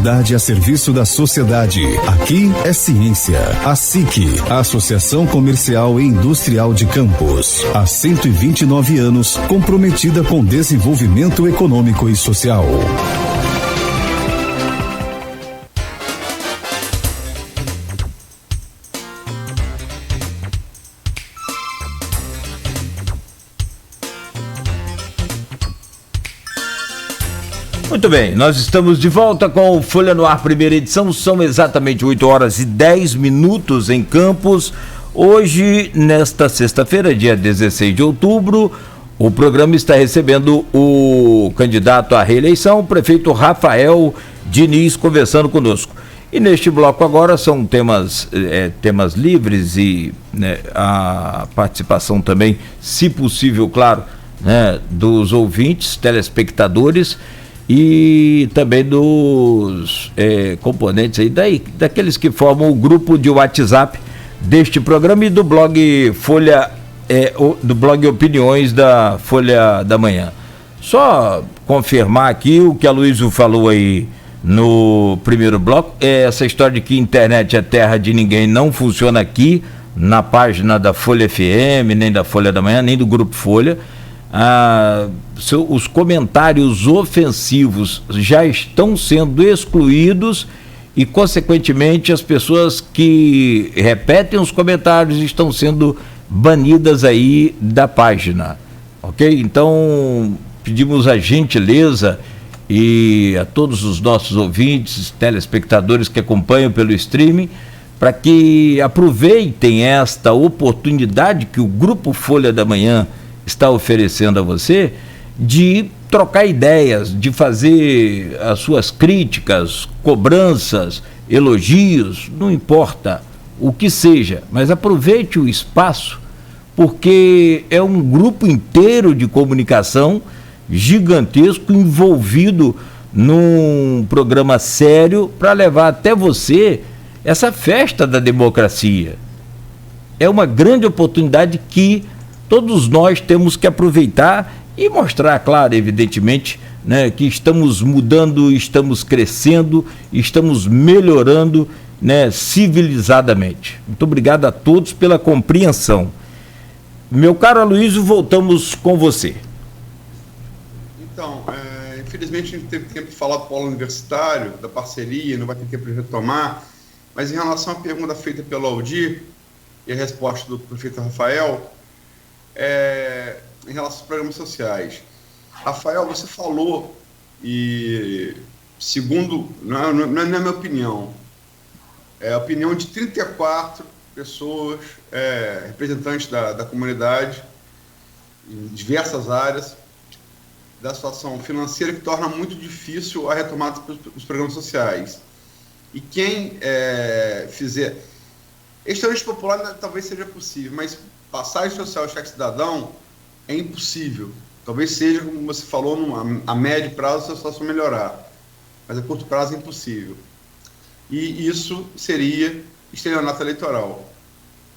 A serviço da sociedade. Aqui é ciência. A SIC, a Associação Comercial e Industrial de Campos, há 129 anos, comprometida com desenvolvimento econômico e social. Muito bem, nós estamos de volta com o Folha no Ar, primeira edição. São exatamente 8h10 em Campos. Hoje, nesta sexta-feira, dia 16 de outubro, o programa está recebendo o candidato à reeleição, o prefeito Rafael Diniz, conversando conosco. E neste bloco agora são temas livres e, né, a participação também, se possível, claro, né, dos ouvintes, telespectadores, e também dos componentes aí, daqueles que formam o grupo de WhatsApp deste programa e do blog Folha, do blog Opiniões da Folha da Manhã. Só confirmar aqui o que a Luísa falou aí no primeiro bloco, essa história de que internet é terra de ninguém não funciona aqui na página da Folha FM, nem da Folha da Manhã, nem do Grupo Folha. Os comentários ofensivos já estão sendo excluídos e, consequentemente, as pessoas que repetem os comentários estão sendo banidas aí da página, ok? Então, pedimos a gentileza e a todos os nossos ouvintes, telespectadores que acompanham pelo streaming, para que aproveitem esta oportunidade que o Grupo Folha da Manhã está oferecendo a você, de trocar ideias, de fazer as suas críticas, cobranças, elogios, não importa o que seja, mas aproveite o espaço, porque é um grupo inteiro de comunicação gigantesco envolvido num programa sério para levar até você essa festa da democracia. É uma grande oportunidade que todos nós temos que aproveitar e mostrar, claro, evidentemente, né, que estamos mudando, estamos crescendo, estamos melhorando, né, civilizadamente. Muito obrigado a todos pela compreensão. Meu caro Aloysio, voltamos com você. Então, infelizmente a gente teve tempo de falar do polo universitário, da parceria, não vai ter tempo de retomar, mas em relação à pergunta feita pelo Aldir e a resposta do prefeito Rafael, em relação aos programas sociais. Rafael, você falou, e segundo, não é a minha opinião, é a opinião de 34 pessoas, representantes da comunidade, em diversas áreas, da situação financeira que torna muito difícil a retomada dos programas sociais. E quem fizer... Estudante popular talvez seja possível, mas passagem social e cheque cidadão é impossível. Talvez seja, como você falou, a médio prazo a situação melhorar, mas a curto prazo é impossível. E isso seria estelionato eleitoral.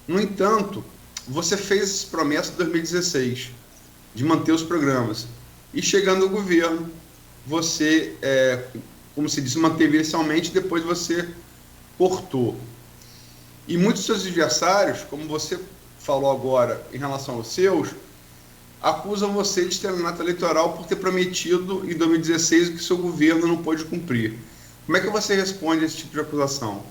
No entanto, você fez essa promessa em 2016 de manter os programas. E chegando ao governo, você, como se disse, manteve inicialmente, depois você cortou. E muitos dos seus adversários, como você falou agora em relação aos seus, acusam você de estelionato eleitoral por ter prometido em 2016 o que seu governo não pôde cumprir. Como é que você responde a esse tipo de acusação?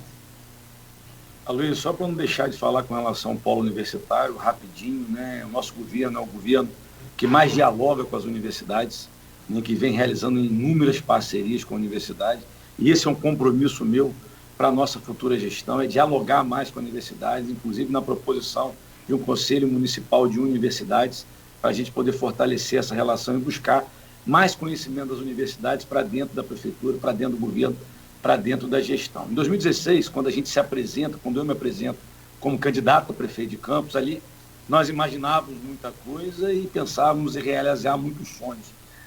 Aloysio, só para não deixar de falar com relação ao polo universitário, rapidinho, né? O nosso governo é o governo que mais dialoga com as universidades, né? Que vem realizando inúmeras parcerias com a universidade, e esse é um compromisso meu para a nossa futura gestão, é dialogar mais com a universidade, inclusive na proposição de um Conselho Municipal de Universidades, para a gente poder fortalecer essa relação e buscar mais conhecimento das universidades para dentro da prefeitura, para dentro do governo, para dentro da gestão. Em 2016, quando a gente se apresenta, quando eu me apresento como candidato a prefeito de Campos, ali nós imaginávamos muita coisa e pensávamos em realizar muitos sonhos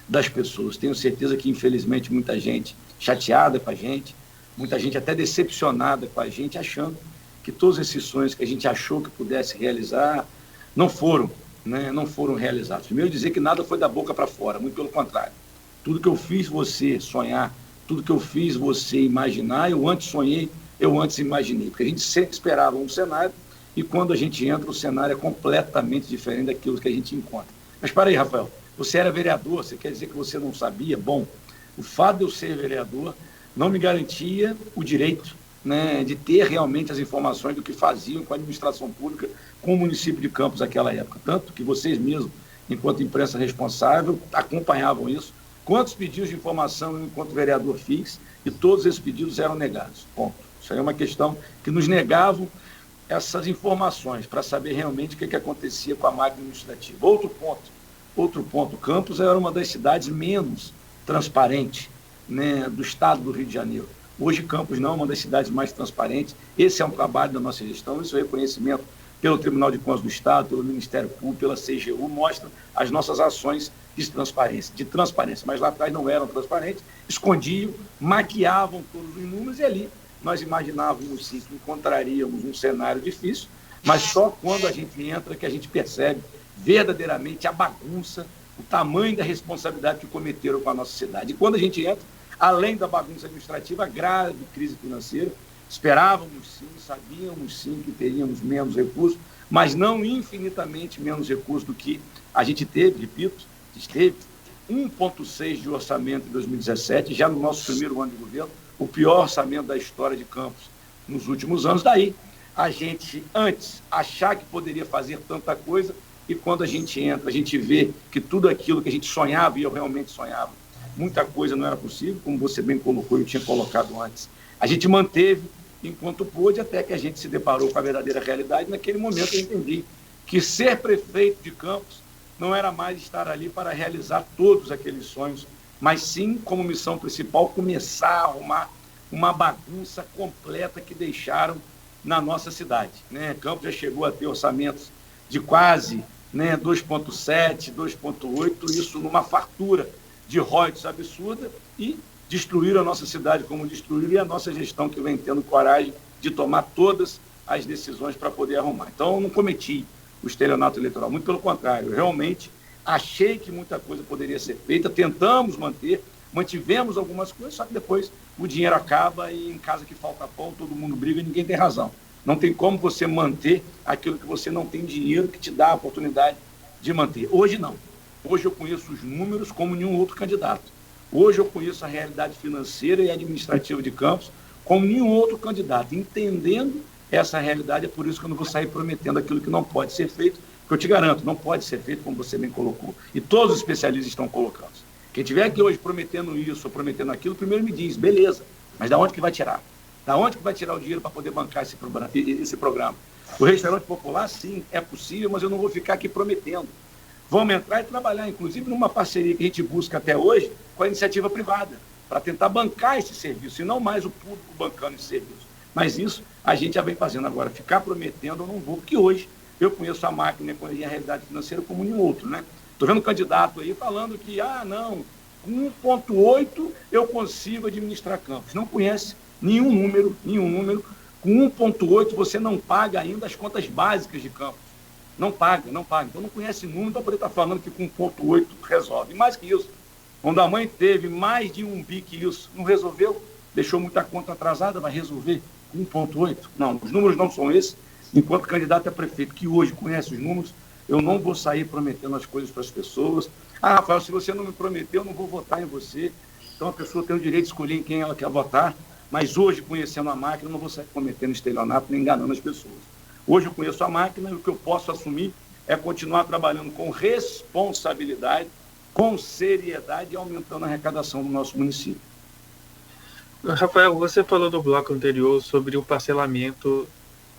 das pessoas. Tenho certeza que, infelizmente, muita gente chateada com a gente, muita gente até decepcionada com a gente, achando que todos esses sonhos que a gente achou que pudesse realizar não foram, né, não foram realizados. Primeiro, dizer que nada foi da boca para fora, muito pelo contrário. Tudo que eu fiz você sonhar tudo que eu fiz você imaginar, eu antes sonhei, eu antes imaginei. Porque a gente sempre esperava um cenário e quando a gente entra, o cenário é completamente diferente daquilo que a gente encontra. Mas para aí, Rafael, você era vereador, você quer dizer que você não sabia? Bom, o fato de eu ser vereador não me garantia o direito, né, de ter realmente as informações do que faziam com a administração pública, com o município de Campos naquela época. Tanto que vocês mesmos, enquanto imprensa responsável, acompanhavam isso. Quantos pedidos de informação eu, enquanto vereador, fiz, e todos esses pedidos eram negados. Ponto. Isso aí é uma questão que nos negavam essas informações para saber realmente o que acontecia com a máquina administrativa. Outro ponto, Campos era uma das cidades menos transparentes, né, do estado do Rio de Janeiro. Hoje Campos não é uma das cidades mais transparentes. Esse é um trabalho da nossa gestão, isso é reconhecimento pelo Tribunal de Contas do Estado, pelo Ministério Público, pela CGU, mostra as nossas ações de transparência. Mas lá atrás não eram transparentes, escondiam, maquiavam todos os números e ali nós imaginávamos sim que encontraríamos um cenário difícil, mas só quando a gente entra que a gente percebe verdadeiramente a bagunça, o tamanho da responsabilidade que cometeram com a nossa cidade. E quando a gente entra, além da bagunça administrativa, a grave crise financeira, esperávamos sim, sabíamos sim que teríamos menos recursos, mas não infinitamente menos recursos do que a gente teve, repito, teve 1,6 de orçamento em 2017, já no nosso primeiro ano de governo, o pior orçamento da história de Campos nos últimos anos. Daí, a gente, antes, achar que poderia fazer tanta coisa, e quando a gente entra, a gente vê que tudo aquilo que a gente sonhava, e eu realmente sonhava, muita coisa não era possível, como você bem colocou, eu tinha colocado antes. A gente manteve enquanto pôde, até que a gente se deparou com a verdadeira realidade. Naquele momento eu entendi que ser prefeito de Campos não era mais estar ali para realizar todos aqueles sonhos, mas sim, como missão principal, começar a arrumar uma bagunça completa que deixaram na nossa cidade, né? Campos já chegou a ter orçamentos de quase, né, 2,7, 2,8, isso numa fartura de royalties absurda, e destruíram a nossa cidade como destruíram, e a nossa gestão que vem tendo coragem de tomar todas as decisões para poder arrumar. Então, eu não cometi o estelionato eleitoral, muito pelo contrário, eu realmente achei que muita coisa poderia ser feita, tentamos mantivemos algumas coisas, só que depois o dinheiro acaba e em casa que falta pão, todo mundo briga e ninguém tem razão. Não tem como você manter aquilo que você não tem dinheiro que te dá a oportunidade de manter. Hoje não. Hoje eu conheço os números como nenhum outro candidato. Hoje eu conheço a realidade financeira e administrativa de Campos como nenhum outro candidato. Entendendo essa realidade, é por isso que eu não vou sair prometendo aquilo que não pode ser feito, porque eu te garanto, não pode ser feito como você bem colocou. E todos os especialistas estão colocando. Quem estiver aqui hoje prometendo isso ou prometendo aquilo, primeiro me diz, beleza, mas da onde que vai tirar? Da onde que vai tirar o dinheiro para poder bancar esse programa? O restaurante popular, sim, é possível, mas eu não vou ficar aqui prometendo. Vamos entrar e trabalhar, inclusive, numa parceria que a gente busca até hoje com a iniciativa privada, para tentar bancar esse serviço, e não mais o público bancando esse serviço. Mas isso a gente já vem fazendo agora. Ficar prometendo eu não vou, porque hoje eu conheço a máquina e a realidade financeira como nenhum outro, né? Estou vendo um candidato aí falando que, não, com 1,8 eu consigo administrar Campos. Não conhece nenhum número. Com 1,8 você não paga ainda as contas básicas de Campos. Não paga. Então não conhece número para poder estar falando que com 1,8 resolve. E mais que isso, quando a mãe teve mais de 1 bi que isso, não resolveu, deixou muita conta atrasada, vai resolver com 1,8? Não, os números não são esses. Enquanto candidato a prefeito que hoje conhece os números, eu não vou sair prometendo as coisas para as pessoas. Rafael, se você não me prometeu, eu não vou votar em você. Então a pessoa tem o direito de escolher em quem ela quer votar, mas hoje, conhecendo a máquina, eu não vou sair cometendo estelionato nem enganando as pessoas. Hoje eu conheço a máquina e o que eu posso assumir é continuar trabalhando com responsabilidade, com seriedade e aumentando a arrecadação do nosso município. Rafael, você falou no bloco anterior sobre o parcelamento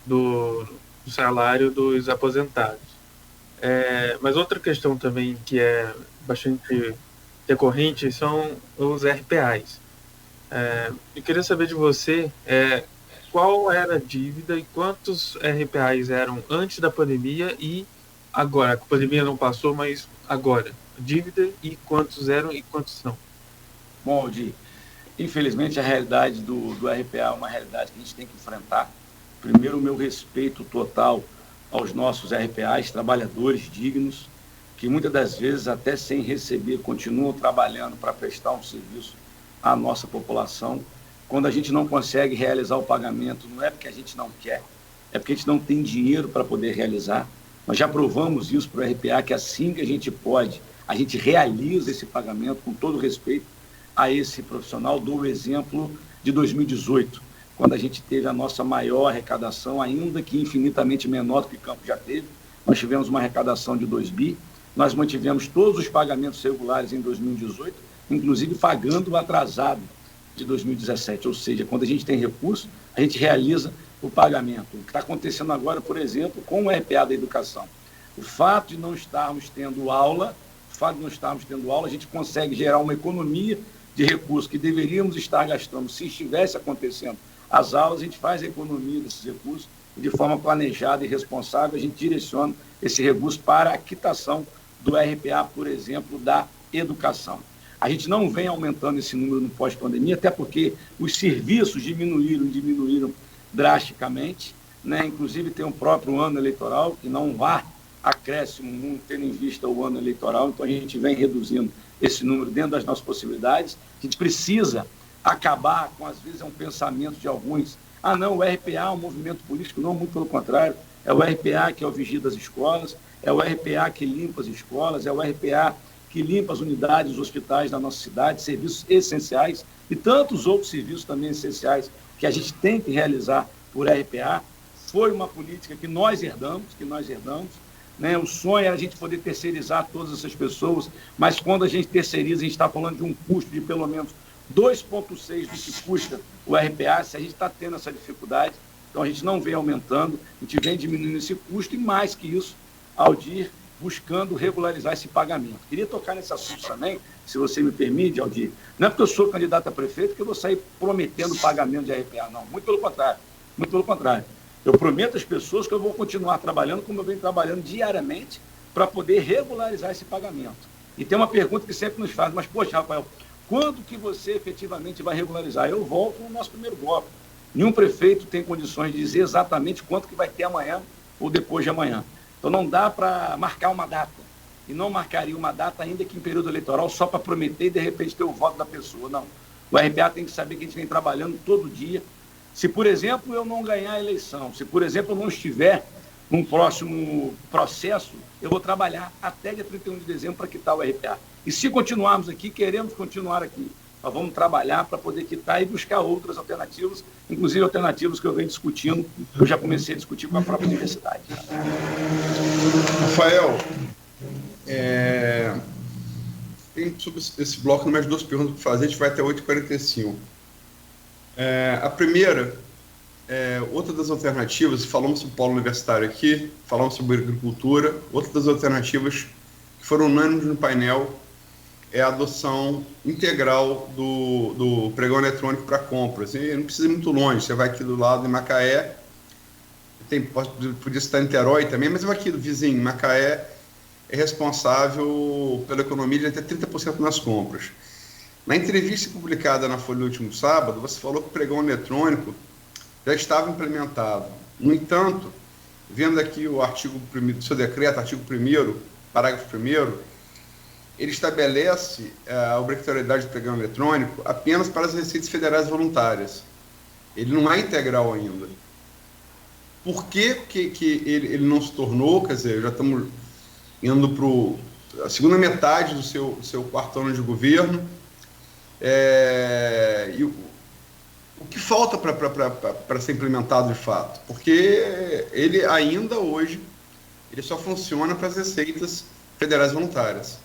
do salário dos aposentados. Mas outra questão também que é bastante recorrente são os RPAs. Eu queria saber de você qual era a dívida e quantos RPAs eram antes da pandemia e agora. A pandemia não passou, mas agora. Dívida e quantos eram e quantos são. Bom, Aldir, infelizmente a realidade do RPA é uma realidade que a gente tem que enfrentar. Primeiro, o meu respeito total aos nossos RPAs, trabalhadores dignos, que muitas das vezes, até sem receber, continuam trabalhando para prestar um serviço à nossa população. Quando a gente não consegue realizar o pagamento, não é porque a gente não quer, é porque a gente não tem dinheiro para poder realizar. Nós já provamos isso para o RPA, que assim que a gente pode, a gente realiza esse pagamento com todo respeito a esse profissional. Dou o exemplo de 2018, quando a gente teve a nossa maior arrecadação, ainda que infinitamente menor do que o Campos já teve. Nós tivemos uma arrecadação de 2 bi, nós mantivemos todos os pagamentos regulares em 2018, inclusive pagando o atrasado de 2017, ou seja, quando a gente tem recurso, a gente realiza o pagamento. O que está acontecendo agora, por exemplo, com o RPA da educação. O fato de não estarmos tendo aula, a gente consegue gerar uma economia de recursos que deveríamos estar gastando se estivesse acontecendo as aulas. A gente faz a economia desses recursos e, de forma planejada e responsável, a gente direciona esse recurso para a quitação do RPA, por exemplo, da educação. A gente não vem aumentando esse número no pós-pandemia, até porque os serviços diminuíram drasticamente, né? Inclusive tem um próprio ano eleitoral, que não há acréscimo, tendo em vista o ano eleitoral, então a gente vem reduzindo esse número dentro das nossas possibilidades. A gente precisa acabar com, às vezes, um pensamento de alguns: ah, não, o RPA é um movimento político. Não, muito pelo contrário. É o RPA que é o vigia das escolas, é o RPA que limpa as escolas, é o RPA que limpa as unidades, os hospitais da nossa cidade, serviços essenciais e tantos outros serviços também essenciais que a gente tem que realizar por RPA. Foi uma política que nós herdamos, né? O sonho era a gente poder terceirizar todas essas pessoas, mas quando a gente terceiriza, a gente está falando de um custo de pelo menos 2,6 do que custa o RPA. Se a gente está tendo essa dificuldade, então a gente não vem aumentando, a gente vem diminuindo esse custo e, mais que isso, Aldir, buscando regularizar esse pagamento. Queria tocar nesse assunto também, se você me permite, Aldir. Não é porque eu sou candidato a prefeito que eu vou sair prometendo pagamento de RPA, não. Muito pelo contrário. Eu prometo às pessoas que eu vou continuar trabalhando como eu venho trabalhando diariamente para poder regularizar esse pagamento. E tem uma pergunta que sempre nos faz: mas, poxa, Rafael, quando que você efetivamente vai regularizar? Eu volto no nosso primeiro bloco. Nenhum prefeito tem condições de dizer exatamente quanto que vai ter amanhã ou depois de amanhã. Então não dá para marcar uma data. E não marcaria uma data ainda que em período eleitoral só para prometer e de repente ter o voto da pessoa. Não. O RPA tem que saber que a gente vem trabalhando todo dia. Se, por exemplo, eu não ganhar a eleição, se, por exemplo, eu não estiver num próximo processo, eu vou trabalhar até dia 31 de dezembro para quitar o RPA. E se continuarmos aqui, queremos continuar aqui, nós vamos trabalhar para poder quitar e buscar outras alternativas, inclusive alternativas que eu venho discutindo, eu já comecei a discutir com a própria universidade. Rafael, tem sobre esse bloco mais 2 perguntas para fazer, a gente vai até 8h45. A primeira, outra das alternativas, falamos sobre o polo universitário aqui, falamos sobre agricultura, outra das alternativas que foram unânimes no painel é a adoção integral do pregão eletrônico para compras. E não precisa ir muito longe, você vai aqui do lado de Macaé, podia estar em Niterói também, mas aqui do vizinho, Macaé, é responsável pela economia de até 30% nas compras. Na entrevista publicada na Folha do último sábado, você falou que o pregão eletrônico já estava implementado. No entanto, vendo aqui o artigo 1º do seu decreto, artigo 1º, parágrafo 1º, ele estabelece a obrigatoriedade do pregão eletrônico apenas para as receitas federais voluntárias. Ele não é integral ainda. Por que ele não se tornou? Quer dizer, já estamos indo para a segunda metade do seu 4º ano de governo. E o que falta para ser implementado de fato? Porque ele ainda hoje ele só funciona para as receitas federais voluntárias.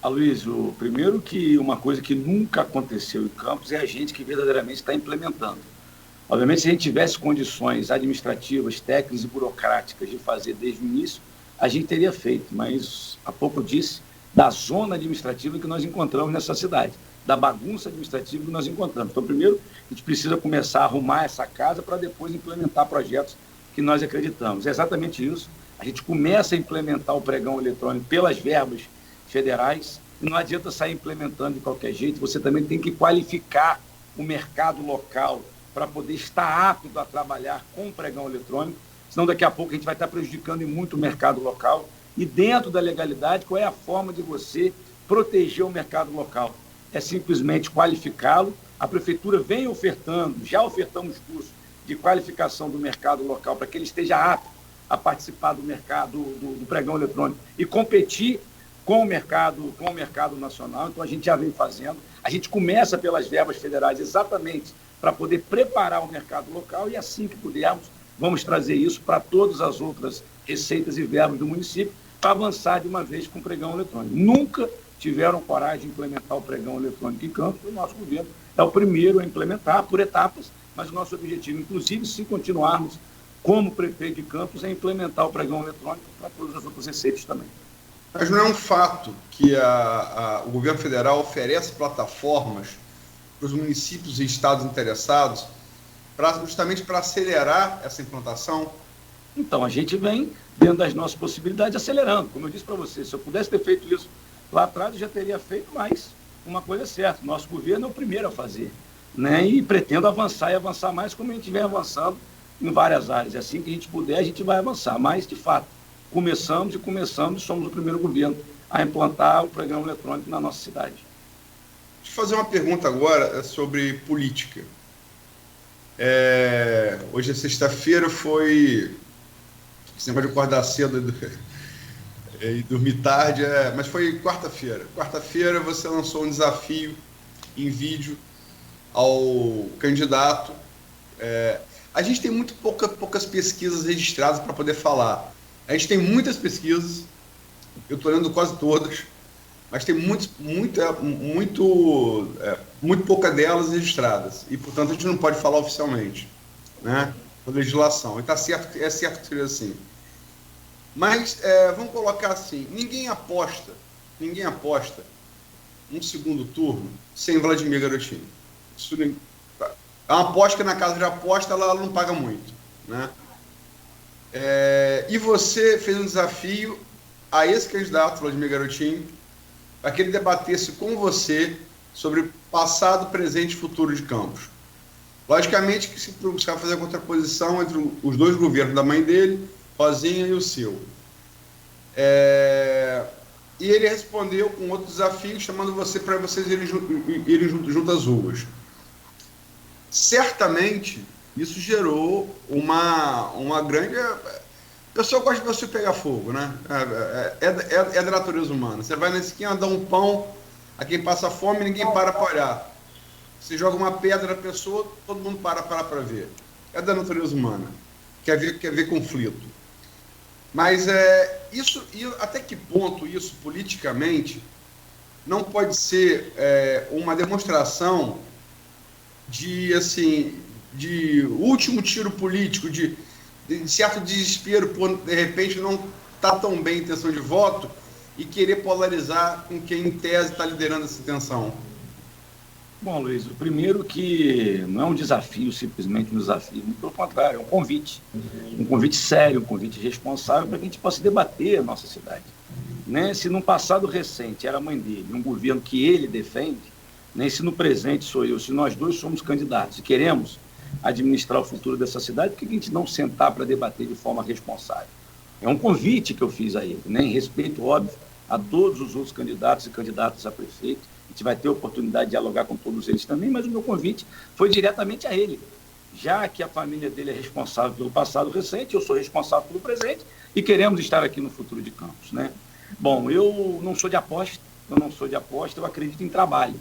Aloysio, primeiro que uma coisa que nunca aconteceu em Campos é a gente que verdadeiramente está implementando. Obviamente, se a gente tivesse condições administrativas, técnicas e burocráticas de fazer desde o início, a gente teria feito, mas há pouco eu disse da zona administrativa que nós encontramos nessa cidade, da bagunça administrativa que nós encontramos. Então, primeiro, a gente precisa começar a arrumar essa casa para depois implementar projetos que nós acreditamos. É exatamente isso. A gente começa a implementar o pregão eletrônico pelas verbas federais e não adianta sair implementando de qualquer jeito. Você também tem que qualificar o mercado local para poder estar apto a trabalhar com o pregão eletrônico, senão daqui a pouco a gente vai estar prejudicando muito o mercado local. E dentro da legalidade, qual é a forma de você proteger o mercado local? é simplesmente qualificá-lo. A Prefeitura vem ofertando, já ofertamos cursos de qualificação do mercado local para que ele esteja apto a participar do mercado do pregão eletrônico e competir com o mercado nacional. Então, a gente já vem fazendo. A gente começa pelas verbas federais exatamente para poder preparar o mercado local e, assim que pudermos, vamos trazer isso para todas as outras receitas e verbas do município para avançar de uma vez com o pregão eletrônico. Nunca tiveram coragem de implementar o pregão eletrônico em Campos. O nosso governo é o primeiro a implementar por etapas, mas o nosso objetivo, inclusive, se continuarmos como prefeito de Campos, é implementar o pregão eletrônico para todas as outras receitas também. Mas não é um fato que o governo federal oferece plataformas para os municípios e estados interessados justamente para acelerar essa implantação? Então, a gente vem, dentro das nossas possibilidades, acelerando. Como eu disse para você, se eu pudesse ter feito isso lá atrás, eu já teria feito, mas uma coisa é certa, nosso governo é o primeiro a fazer, né? E pretendo avançar e avançar mais, como a gente vem avançando em várias áreas. Assim que a gente puder, a gente vai avançar. Mas, de fato, começamos, somos o primeiro governo a implantar o programa eletrônico na nossa cidade. Deixa eu fazer uma pergunta agora sobre política. Hoje é sexta-feira, foi esse negócio de acordar cedo e dormir tarde, mas foi quarta-feira. Quarta-feira você lançou um desafio em vídeo ao candidato. A gente tem muito poucas pesquisas registradas para poder falar. A gente tem muitas pesquisas, eu estou lendo quase todas, mas tem muito pouca delas registradas. E, portanto, a gente não pode falar oficialmente, né, da legislação. E é certo que seja assim. Mas, vamos colocar assim, ninguém aposta um segundo turno sem Vladimir Garotinho. Isso é uma aposta que na casa de aposta ela não paga muito, né? E você fez um desafio a esse candidato, Vladimir Garotinho, para que ele debatesse com você sobre passado, presente e futuro de Campos. Logicamente que se buscar fazer a contraposição entre os dois governos da mãe dele, Rosinha, e o seu. E ele respondeu com outro desafio, chamando você para vocês irem junto às ruas. Certamente, isso gerou uma grande... O pessoal gosta de você pegar fogo, né? É da natureza humana. Você vai na esquina, dá um pão a quem passa fome e ninguém para olhar. Você joga uma pedra na pessoa, todo mundo para ver. É da natureza humana. Quer ver conflito. Mas isso, e até que ponto isso, politicamente, não pode ser uma demonstração de último tiro político, de certo desespero por, de repente, não estar tão bem em intenção de voto e querer polarizar com quem, em tese, está liderando essa intenção? Bom, Luiz, o primeiro que não é um desafio, simplesmente um desafio, muito pelo contrário, é um convite sério, um convite responsável para que a gente possa debater a nossa cidade. Né? Se no passado recente era a mãe dele, um governo que ele defende, né? Se no presente sou eu, se nós dois somos candidatos e queremos administrar o futuro dessa cidade, por que a gente não sentar para debater de forma responsável? É um convite que eu fiz a ele, né? Em respeito, óbvio, a todos os outros candidatos e candidatas a prefeito. A gente vai ter a oportunidade de dialogar com todos eles também, mas o meu convite foi diretamente a ele. Já que a família dele é responsável pelo passado recente, eu sou responsável pelo presente e queremos estar aqui no futuro de Campos, né? Bom, eu não sou de aposta, eu acredito em trabalho.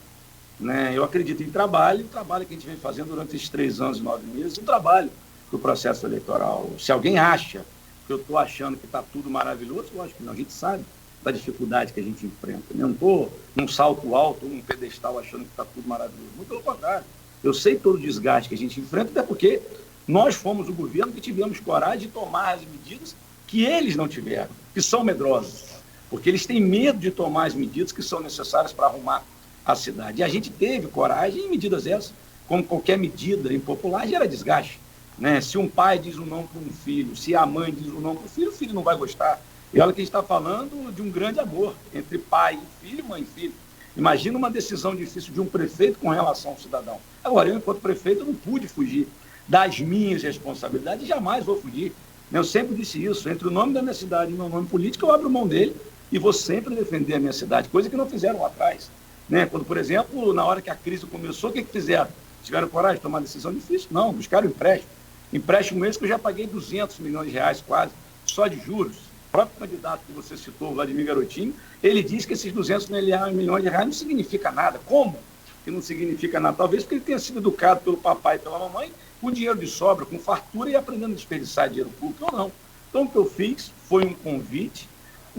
Né? Eu acredito em trabalho, o trabalho que a gente vem fazendo durante esses 3 anos e 9 meses, o trabalho do processo eleitoral. Se alguém acha que eu estou achando que está tudo maravilhoso, lógico que não, a gente sabe da dificuldade que a gente enfrenta. Eu não estou num salto alto, num pedestal achando que está tudo maravilhoso. Muito pelo contrário. Eu sei todo o desgaste que a gente enfrenta, até porque nós fomos o governo que tivemos coragem de tomar as medidas que eles não tiveram, que são medrosas, porque eles têm medo de tomar as medidas que são necessárias para arrumar a cidade. E a gente teve coragem em medidas essas, como qualquer medida impopular, gera desgaste. Né? Se um pai diz um não para um filho, se a mãe diz um não para o filho não vai gostar. E olha que a gente está falando de um grande amor entre pai e filho, mãe e filho. Imagina uma decisão difícil de um prefeito com relação ao cidadão. Agora, eu, enquanto prefeito, eu não pude fugir das minhas responsabilidades e jamais vou fugir. Eu sempre disse isso, entre o nome da minha cidade e o meu nome político, eu abro mão dele e vou sempre defender a minha cidade, coisa que não fizeram lá atrás. Né? Quando, por exemplo, na hora que a crise começou, o que fizeram? Tiveram coragem de tomar uma decisão difícil? Não, buscaram empréstimo. Empréstimo esse que eu já paguei 200 milhões de reais quase, só de juros. O próprio candidato que você citou, o Vladimir Garotinho, ele disse que esses 200 milhões de reais não significa nada. Como que não significa nada? Talvez porque ele tenha sido educado pelo papai e pela mamãe com dinheiro de sobra, com fartura e aprendendo a desperdiçar dinheiro público ou não. Então, o que eu fiz foi um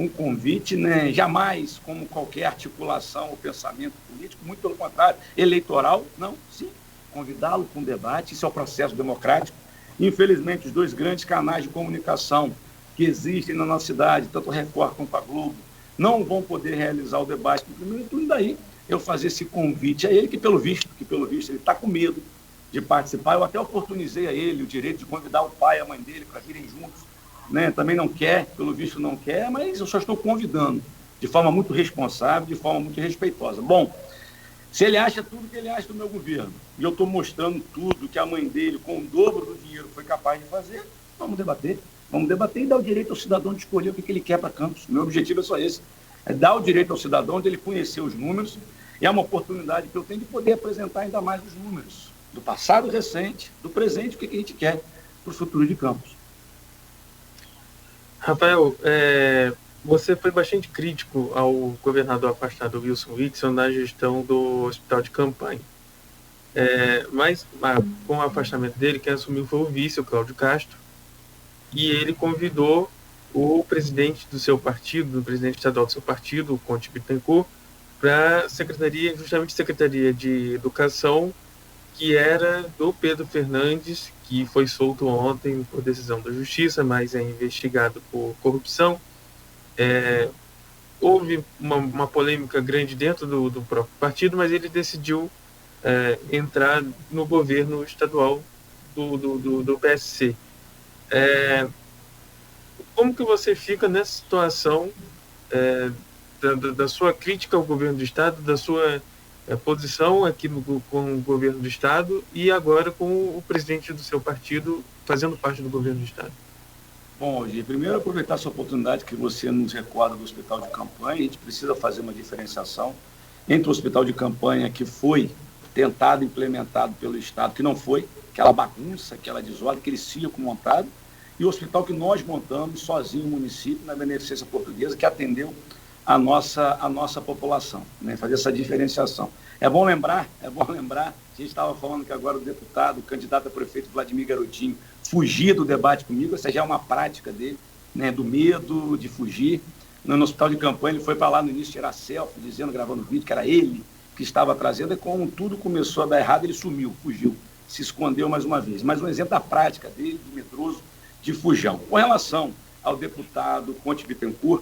convite, né, jamais como qualquer articulação ou pensamento político, muito pelo contrário, eleitoral, não, sim, convidá-lo para um debate, isso é o processo democrático. Infelizmente, os dois grandes canais de comunicação que existem na nossa cidade, tanto a Record quanto a Globo, não vão poder realizar o debate no primeiro turno, daí eu fazer esse convite a ele, que pelo visto ele está com medo de participar. Eu até oportunizei a ele o direito de convidar o pai e a mãe dele para virem juntos, né? Também não quer, pelo visto não quer, mas eu só estou convidando de forma muito responsável, de forma muito respeitosa. Bom, se ele acha tudo que ele acha do meu governo, e eu estou mostrando tudo que a mãe dele, com o dobro do dinheiro, foi capaz de fazer, vamos debater e dar o direito ao cidadão de escolher o que ele quer para Campos. O meu objetivo é só esse, é dar o direito ao cidadão de ele conhecer os números, e é uma oportunidade que eu tenho de poder apresentar ainda mais os números do passado recente, do presente, o que a gente quer para o futuro de Campos. Rafael, você foi bastante crítico ao governador afastado Wilson Witzel na gestão do hospital de campanha. Mas com o afastamento dele, quem assumiu foi o vice, o Cláudio Castro, e ele convidou o presidente do seu partido, o presidente estadual do seu partido, o Conte Bittencourt, para a secretaria de Educação, que era do Pedro Fernandes, que foi solto ontem por decisão da Justiça, mas é investigado por corrupção. Houve uma polêmica grande dentro do próprio partido, mas ele decidiu entrar no governo estadual do PSC. Como que você fica nessa situação da sua crítica ao governo do Estado, da sua posição aqui com o governo do Estado e agora com o presidente do seu partido fazendo parte do governo do Estado? Bom, Gi, primeiro aproveitar essa oportunidade que você nos recorda do hospital de campanha. A gente precisa fazer uma diferenciação entre o hospital de campanha que foi tentado, implementado pelo Estado, que não foi, aquela bagunça, aquela desordem, aquele circo montado, e o hospital que nós montamos sozinho no município, na Beneficência Portuguesa, que atendeu a nossa população, né? Fazer essa diferenciação. É bom lembrar, a gente estava falando que agora o candidato a prefeito Vladimir Garotinho, fugir do debate comigo, essa já é uma prática dele, né? Do medo de fugir. No hospital de campanha ele foi para lá no início tirar selfie, gravando vídeo, que era ele que estava trazendo, e como tudo começou a dar errado, ele sumiu, fugiu, se escondeu mais uma vez. Mas um exemplo da prática dele, de medroso, de fujão. Com relação ao deputado Conte Bittencourt,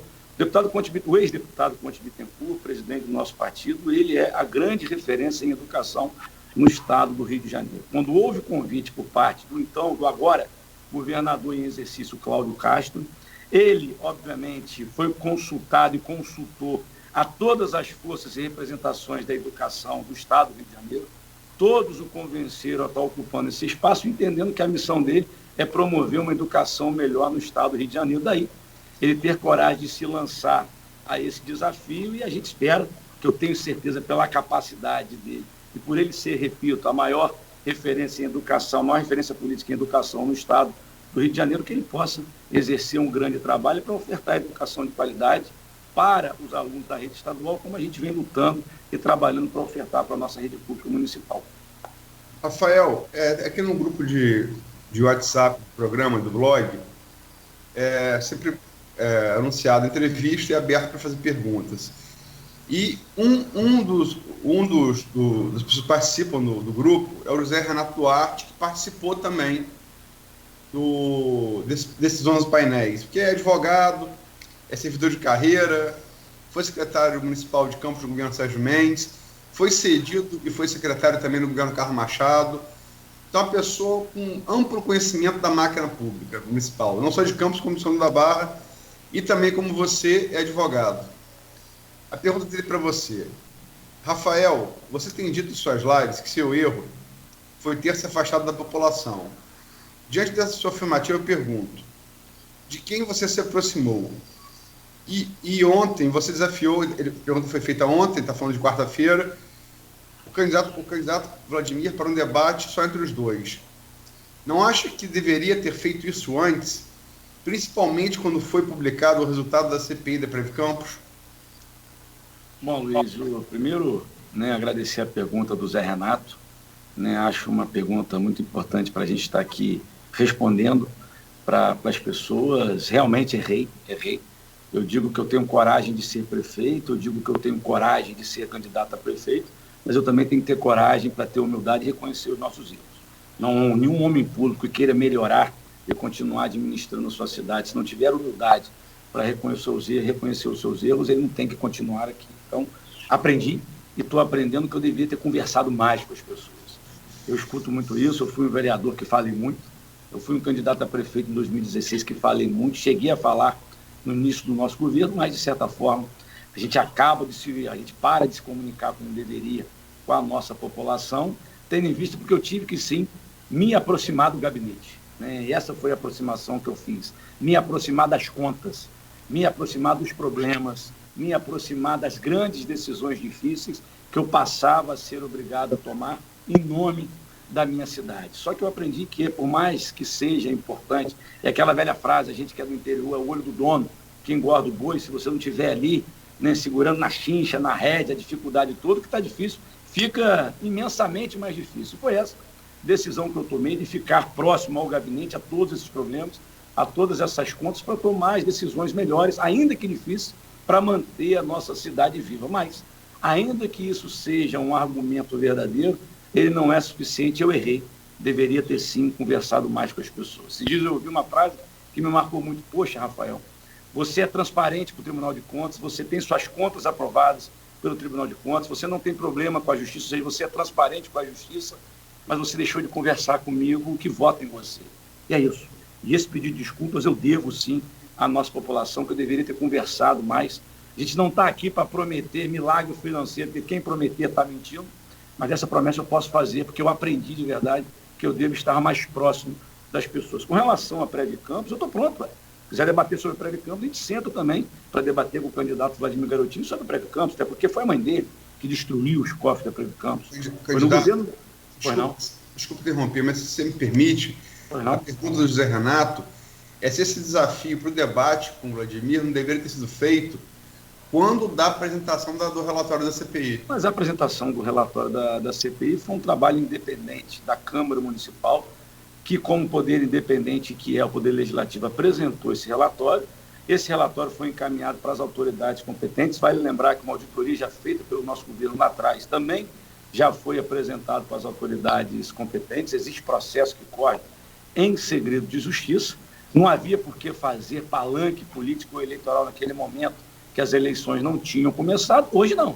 o ex-deputado Conte Bittencourt, presidente do nosso partido, ele é a grande referência em educação no estado do Rio de Janeiro. Quando houve convite por parte do agora governador em exercício Cláudio Castro, ele, obviamente, foi consultado e consultou a todas as forças e representações da educação do estado do Rio de Janeiro. Todos o convenceram a estar ocupando esse espaço, entendendo que a missão dele é promover uma educação melhor no estado do Rio de Janeiro. Daí, ele ter coragem de se lançar a esse desafio, e a gente espera, que eu tenho certeza pela capacidade dele, e por ele ser, repito, a maior referência em educação, a maior referência política em educação no estado do Rio de Janeiro, que ele possa exercer um grande trabalho para ofertar educação de qualidade para os alunos da rede estadual, como a gente vem lutando e trabalhando para ofertar para a nossa rede pública municipal. Rafael, aqui no grupo de WhatsApp do programa, do blog, sempre anunciado entrevista e aberto para fazer perguntas. E das pessoas que participam do grupo é o José Renato Duarte, que participou também desses 11 painéis, porque é advogado, é servidor de carreira, foi secretário municipal de Campos no governo Sérgio Mendes, foi cedido e foi secretário também no governo Carlos Machado. Então, uma pessoa com amplo conhecimento da máquina pública municipal, não só de Campos, como de São João da Barra, e também como você é advogado. A pergunta dele para você: Rafael, você tem dito em suas lives que seu erro foi ter se afastado da população. Diante dessa sua afirmativa, eu pergunto: de quem você se aproximou? E ontem, você desafiou, a pergunta foi feita ontem, está falando de quarta-feira, o candidato Vladimir para um debate só entre os dois. Não acha que deveria ter feito isso antes, principalmente quando foi publicado o resultado da CPI da Previcampos? Bom, Luiz, eu primeiro agradecer a pergunta do Zé Renato. Acho uma pergunta muito importante para a gente estar aqui respondendo para as pessoas. Realmente errei. Eu digo que eu tenho coragem de ser prefeito, eu digo que eu tenho coragem de ser candidato a prefeito, mas eu também tenho que ter coragem para ter humildade e reconhecer os nossos erros. Não, nenhum homem público que queira melhorar e continuar administrando a sua cidade, se não tiver humildade para reconhecer os seus erros, ele não tem que continuar aqui. Então, aprendi e estou aprendendo que eu devia ter conversado mais com as pessoas. Eu escuto muito isso, eu fui um vereador que falei muito, eu fui um candidato a prefeito em 2016 que falei muito, cheguei a falar no início do nosso governo, mas, de certa forma, a gente para de se comunicar como deveria com a nossa população, tendo em vista porque eu tive que, sim, me aproximar do gabinete. E essa foi a aproximação que eu fiz. Me aproximar das contas, me aproximar dos problemas, me aproximar das grandes decisões difíceis que eu passava a ser obrigado a tomar em nome da minha cidade. Só que eu aprendi que, por mais que seja importante, é aquela velha frase, a gente que é do interior, é o olho do dono, que engorda o boi, se você não estiver ali, segurando na chincha, na rédea, a dificuldade toda, que está difícil, fica imensamente mais difícil. Foi essa decisão que eu tomei de ficar próximo ao gabinete, a todos esses problemas, a todas essas contas, para tomar as decisões melhores, ainda que difíceis, para manter a nossa cidade viva. Mas, ainda que isso seja um argumento verdadeiro, ele não é suficiente, eu errei. Deveria ter, sim, conversado mais com as pessoas. Esses dias eu ouvi uma frase que me marcou muito. Poxa, Rafael, você é transparente para o Tribunal de Contas, você tem suas contas aprovadas pelo Tribunal de Contas, você não tem problema com a Justiça, ou seja, você é transparente com a Justiça, mas você deixou de conversar comigo que vota em você. E é isso. E esse pedido de desculpas eu devo, sim, à nossa população, que eu deveria ter conversado mais. A gente não está aqui para prometer milagre financeiro, porque quem prometer está mentindo, mas essa promessa eu posso fazer, porque eu aprendi de verdade que eu devo estar mais próximo das pessoas. Com relação a Previcampos, eu estou pronto. Se quiser debater sobre Previcampos, a gente senta também para debater com o candidato Vladimir Garotinho sobre Previcampos, até porque foi a mãe dele que destruiu os cofres da Previcampos. Foi no governo... Desculpa interromper, mas se você me permite, a pergunta do José Renato é se esse desafio para o debate com o Vladimir não deveria ter sido feito quando da apresentação do relatório da CPI. Mas a apresentação do relatório da CPI foi um trabalho independente da Câmara Municipal, que, como poder independente que é o Poder Legislativo, apresentou esse relatório. Esse relatório foi encaminhado para as autoridades competentes. Vale lembrar que uma auditoria já feita pelo nosso governo lá atrás também já foi apresentado para as autoridades competentes. Existe processo que corre em segredo de justiça. Não havia por que fazer palanque político ou eleitoral naquele momento, que as eleições não tinham começado. Hoje não.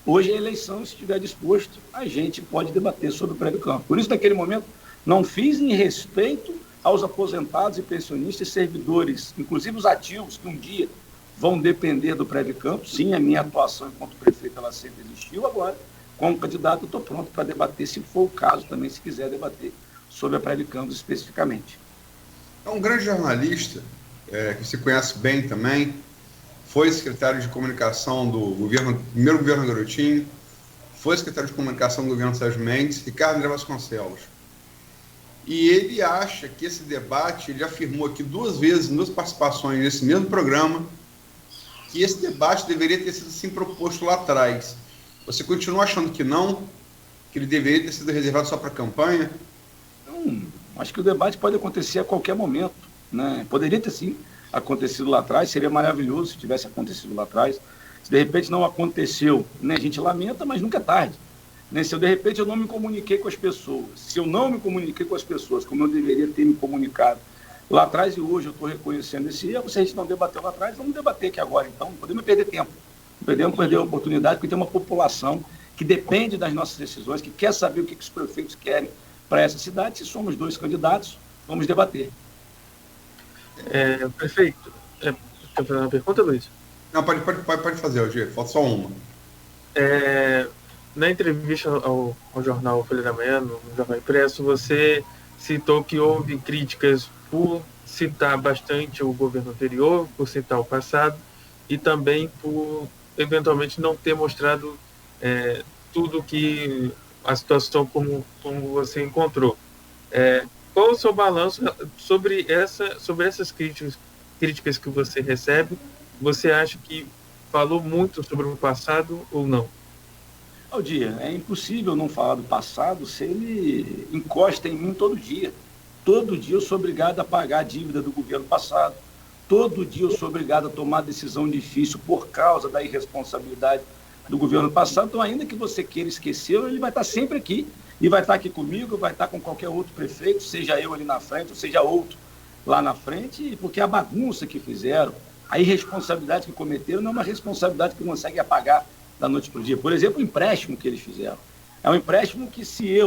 Hoje a eleição, se estiver disposto, a gente pode debater sobre o Previcampos. Por isso, naquele momento, não fiz em respeito aos aposentados e pensionistas e servidores, inclusive os ativos, que um dia vão depender do Previcampos. Sim, a minha atuação enquanto prefeito, ela sempre existiu. Agora, como candidato, eu estou pronto para debater, se for o caso também, se quiser debater sobre a Previcampos especificamente. É um grande jornalista, que se conhece bem também, foi secretário de comunicação do primeiro governo Garotinho, foi secretário de comunicação do governo Sérgio Mendes, Ricardo André Vasconcelos. E ele acha que esse debate, ele afirmou aqui 2 vezes, em 2 participações nesse mesmo programa, que esse debate deveria ter sido sim proposto lá atrás. Você continua achando que não? Que ele deveria ter sido reservado só para a campanha? Não, acho que o debate pode acontecer a qualquer momento, né? Poderia ter sim acontecido lá atrás, seria maravilhoso se tivesse acontecido lá atrás. Se de repente não aconteceu, né, a gente lamenta, mas nunca é tarde. Né? Se eu, de repente eu não me comuniquei com as pessoas, se eu não me comuniquei com as pessoas como eu deveria ter me comunicado lá atrás, e hoje eu estou reconhecendo esse erro, se a gente não debateu lá atrás, vamos debater aqui agora então, não podemos perder tempo, não podemos perder a oportunidade, porque tem uma população que depende das nossas decisões, que quer saber o que os prefeitos querem para essa cidade. Se somos 2 candidatos, vamos debater. Prefeito, quer fazer uma pergunta, Luiz? Não, pode fazer, Aldir, falta só uma. Na entrevista ao jornal Folha da Manhã, no Jornal Impresso, você citou que houve críticas por citar bastante o governo anterior, por citar o passado, e também por eventualmente não ter mostrado tudo que a situação como você encontrou. Qual o seu balanço sobre essas críticas que você recebe? Você acha que falou muito sobre o passado ou não? Aldir, é impossível não falar do passado se ele encosta em mim todo dia. Todo dia eu sou obrigado a pagar a dívida do governo passado. Todo dia eu sou obrigado a tomar decisão difícil por causa da irresponsabilidade do governo passado. Então, ainda que você queira esquecer, ele vai estar sempre aqui. E vai estar aqui comigo, vai estar com qualquer outro prefeito, seja eu ali na frente, ou seja outro lá na frente, porque a bagunça que fizeram, a irresponsabilidade que cometeram, não é uma responsabilidade que consegue apagar da noite para o dia. Por exemplo, o empréstimo que eles fizeram. É um empréstimo que se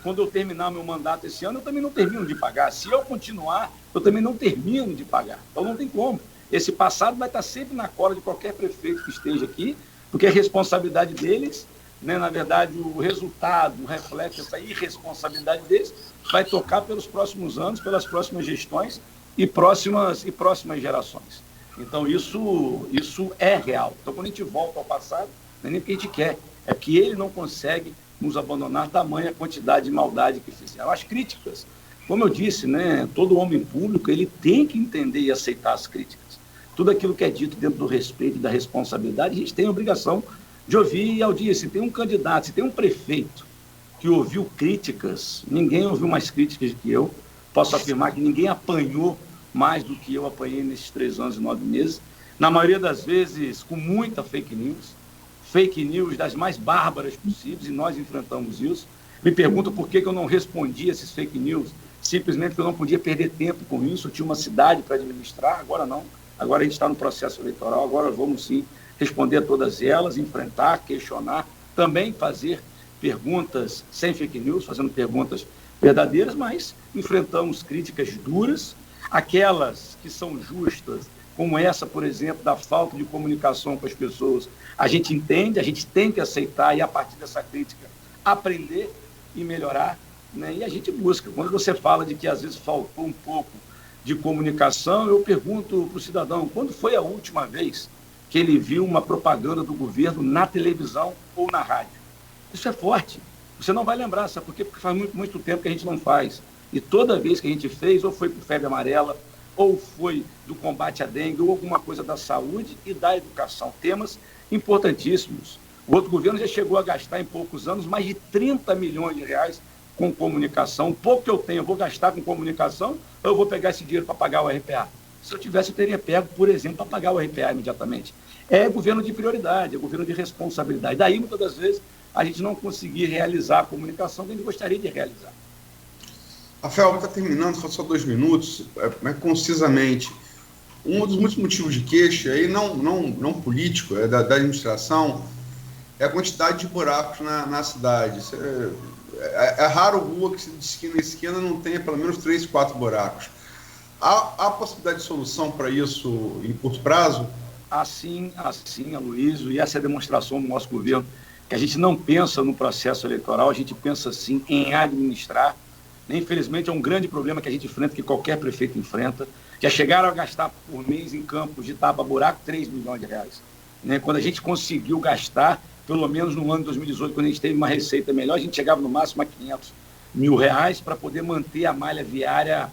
quando eu terminar meu mandato esse ano, eu também não termino de pagar. Se eu continuar, eu também não termino de pagar. Então não tem como. Esse passado vai estar sempre na cola de qualquer prefeito que esteja aqui, porque a responsabilidade deles, né, na verdade, o resultado, o reflexo dessa irresponsabilidade deles, vai tocar pelos próximos anos, pelas próximas gestões e próximas gerações. Então isso é real. Então quando a gente volta ao passado, não é nem porque a gente quer, é que ele não consegue nos abandonar tamanha quantidade de maldade que fizeram. As críticas, como eu disse, né, todo homem público ele tem que entender e aceitar as críticas. Tudo aquilo que é dito dentro do respeito e da responsabilidade, a gente tem a obrigação de ouvir. E ao dia, se tem um candidato, se tem um prefeito que ouviu críticas, ninguém ouviu mais críticas do que eu. Posso afirmar que ninguém apanhou mais do que eu apanhei nesses 3 anos e 9 meses. Na maioria das vezes, com muita fake news das mais bárbaras possíveis, e nós enfrentamos isso. Me perguntam por que eu não respondi esses fake news, simplesmente porque eu não podia perder tempo com isso, eu tinha uma cidade para administrar, agora não. Agora a gente está no processo eleitoral, agora vamos sim responder a todas elas, enfrentar, questionar, também fazer perguntas sem fake news, fazendo perguntas verdadeiras, mas enfrentamos críticas duras, aquelas que são justas, como essa, por exemplo, da falta de comunicação com as pessoas. A gente entende, a gente tem que aceitar e, a partir dessa crítica, aprender e melhorar, né? E a gente busca. Quando você fala de que, às vezes, faltou um pouco de comunicação, eu pergunto para o cidadão, quando foi a última vez que ele viu uma propaganda do governo na televisão ou na rádio? Isso é forte. Você não vai lembrar, sabe por quê? Porque faz muito, muito tempo que a gente não faz. E toda vez que a gente fez, ou foi por febre amarela, ou foi do combate à dengue, ou alguma coisa da saúde e da educação. Temas importantíssimos. O outro governo já chegou a gastar em poucos anos mais de 30 milhões de reais com comunicação. O pouco que eu tenho, eu vou gastar com comunicação, ou eu vou pegar esse dinheiro para pagar o RPA? Se eu tivesse, eu teria pego, por exemplo, para pagar o RPA imediatamente. É governo de prioridade, é governo de responsabilidade. Daí, muitas das vezes, a gente não conseguir realizar a comunicação que a gente gostaria de realizar. Rafael, está terminando, faltam só 2 minutos, mas concisamente. Um dos muitos motivos de queixa, aí não político, é da administração, é a quantidade de buracos na cidade. É raro rua que de esquina a esquina não tenha pelo menos 3, 4 buracos. Há possibilidade de solução para isso em curto prazo? Assim, Aloysio, e essa é a demonstração do nosso governo, que a gente não pensa no processo eleitoral, a gente pensa sim em administrar. Infelizmente é um grande problema que a gente enfrenta, que qualquer prefeito enfrenta. Já chegaram a gastar por mês em Campos de tapa-buraco 3 milhões de reais. Né? Quando a gente conseguiu gastar, pelo menos no ano de 2018, quando a gente teve uma receita melhor, a gente chegava no máximo a 500 mil reais para poder manter a malha viária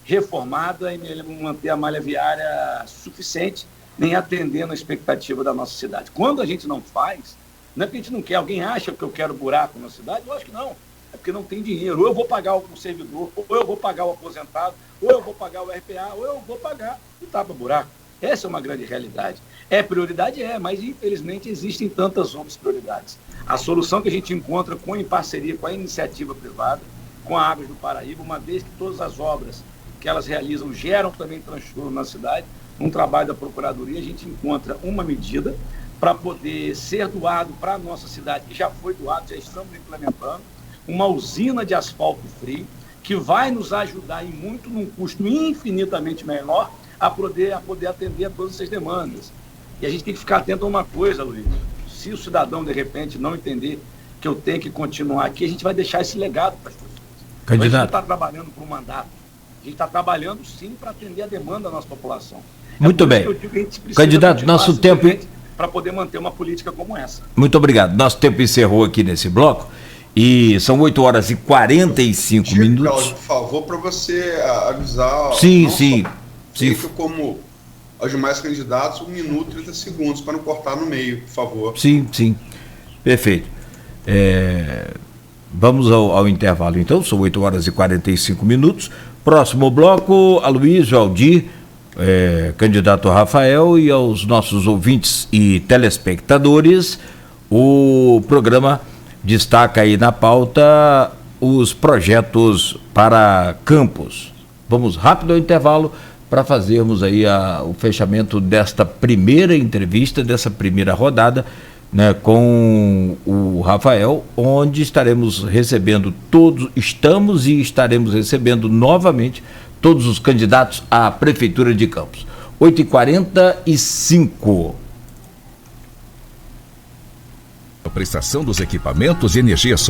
reformada e manter a malha viária suficiente, nem atendendo a expectativa da nossa cidade. Quando a gente não faz, não é porque a gente não quer. Alguém acha que eu quero buraco na cidade? Eu acho que não. É porque não tem dinheiro. Ou eu vou pagar o servidor, ou eu vou pagar o aposentado, ou eu vou pagar o RPA, ou eu vou pagar o tapa-buraco. Essa é uma grande realidade. É prioridade? É, mas infelizmente existem tantas outras prioridades. A solução que a gente encontra em parceria com a iniciativa privada, com a Águas do Paraíba, uma vez que todas as obras que elas realizam geram também transtorno na cidade, num trabalho da Procuradoria, a gente encontra uma medida para poder ser doado para a nossa cidade, que já foi doado, já estamos implementando, uma usina de asfalto frio, que vai nos ajudar em muito, num custo infinitamente menor, a poder atender a todas essas demandas. E a gente tem que ficar atento a uma coisa, Luiz. Se o cidadão, de repente, não entender que eu tenho que continuar aqui, a gente vai deixar esse legado para as pessoas. Candidato. A gente não está trabalhando para um mandato. A gente está trabalhando, sim, para atender a demanda da nossa população. Muito bem. Candidato, nosso tempo... Para poder manter uma política como essa. Muito obrigado. Nosso tempo encerrou aqui nesse bloco e são 8h45 minutos. Cláudio, por favor, para você avisar... Sim. Feito como aos demais candidatos, 1 minuto e 30 segundos, para não cortar no meio, por favor. Sim. Perfeito. Vamos ao intervalo, então. São 8h45 minutos. Próximo bloco, Aloysio, Aldir, candidato Rafael, e aos nossos ouvintes e telespectadores, o programa destaca aí na pauta os projetos para Campos. Vamos rápido ao intervalo para fazermos aí o fechamento desta primeira entrevista, dessa primeira rodada, né, com o Rafael, onde estamos e estaremos recebendo novamente todos os candidatos à Prefeitura de Campos. 8h45. A prestação dos equipamentos de energia solar